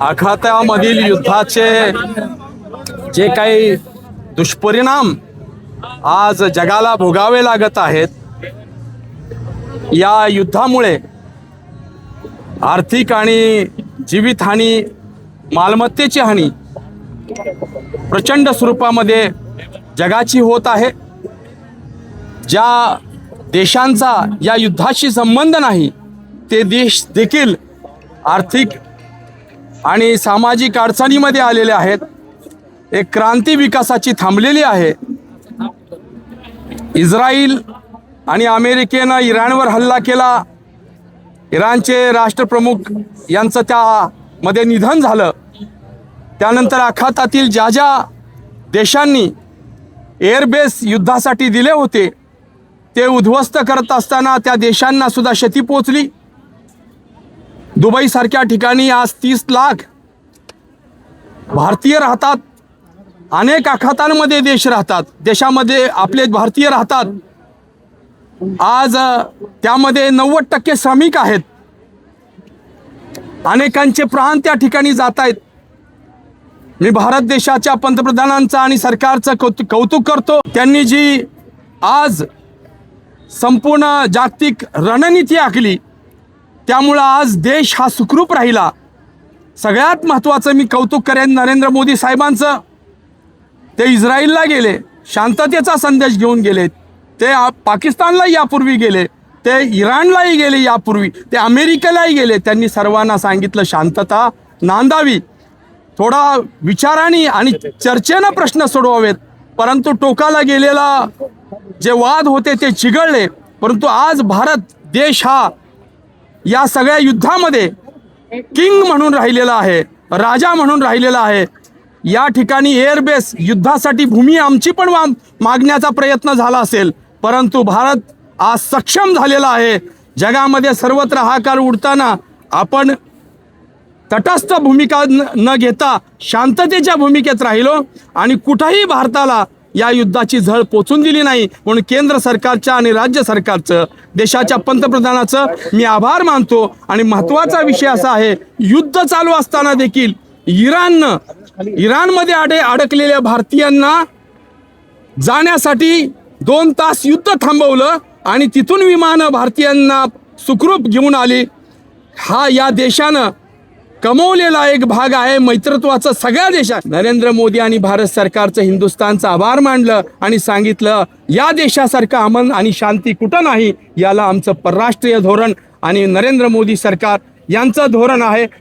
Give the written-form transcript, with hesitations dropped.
आखातामधील युद्धाचे जे काही दुष्परिणाम आज जगाला भोगावे लागत आहेत, या युद्धामुळे आर्थिक आणि जीवितहानी, मालमत्तेची हानी प्रचंड स्वरूपामध्ये जगाची होत आहे। ज्या देशांचा या युद्धाशी संबंध नाही ते देश देखील आर्थिक आणि सामाजिक अडचणीमध्ये आलेले आहेत। एक क्रांती विकासाची थांबलेली आहे। इस्रायल आणि अमेरिकेने इराणवर हल्ला केला। इराणचे राष्ट्रप्रमुख यांचं त्यामध्ये निधन झालं। त्यानंतर आखातातील ज्या ज्या देशांनी एअरबेस युद्धासाठी दिले होते ते उद्ध्वस्त करत असताना त्या देशांना सुद्धा क्षती पोहोचली। दुबईसारख्या ठिकाणी आज 30 लाख भारतीय राहतात। अनेक आखातांमध्ये देश राहतात, देशामध्ये आपले भारतीय राहतात। आज त्यामध्ये 90% श्रमिक आहेत। अनेकांचे प्राण त्या ठिकाणी जात आहेत। मी भारत देशाच्या पंतप्रधानांचं आणि सरकारचं कौतुक करतो। त्यांनी जी आज संपूर्ण जागतिक रणनीती आखली त्यामुळे आज देश हा सुखरूप राहिला। सगळ्यात महत्त्वाचं मी कौतुक करेन नरेंद्र मोदी साहेबांचं। ते इस्रायलला गेले, शांततेचा संदेश घेऊन गेले। ते पाकिस्तानला यापूर्वी गेले, ते इराणलाही गेले यापूर्वी, ते अमेरिकेलाही गेले। त्यांनी सर्वांना सांगितलं शांतता नांदावी, थोडा विचाराने आणि चर्चेने प्रश्न सोडवावेत। परंतु टोकाला गेलेला जे वाद होते ते चिघळले। परंतु आज भारत देश हा या सगळ्या युद्धामध्ये किंग म्हणून राहिलेला आहे, राजा म्हणून राहिलेला आहे। या ठिकाणी एअरबेस युद्धासाठी भूमी आमची पण मागण्याचा प्रयत्न झाला असेल, परंतु भारत आज सक्षम झालेला आहे। जगामध्ये सर्वत्र हाकार उडताना आपण तटस्थ भूमिका न घेता शांततेच्या भूमिकेत राहिलो आणि कुठेही भारताला या युद्धाची झळ पोचून दिली नाही। म्हणून केंद्र सरकारच्या आणि राज्य सरकारचं, देशाच्या पंतप्रधानाचं मी आभार मानतो। आणि महत्त्वाचा विषय असा आहे, युद्ध चालू असताना देखील इराणमध्ये अडकलेल्या भारतीयांना जाण्यासाठी 2 तास युद्ध थांबवलं आणि तिथून विमानं भारतीयांना सुखरूप घेऊन आली। हा या देशानं कमवलेला एक भाग आहे मैत्रत्वाचं। सगळ्या देशात नरेंद्र मोदी आणि भारत सरकारचं हिंदुस्थानचा आभार मानलं आणि सांगितलं या देशासारखं अमन आणि शांती कुठं नाही। याला आमचं परराष्ट्रीय धोरण आणि नरेंद्र मोदी सरकार यांचं धोरण आहे।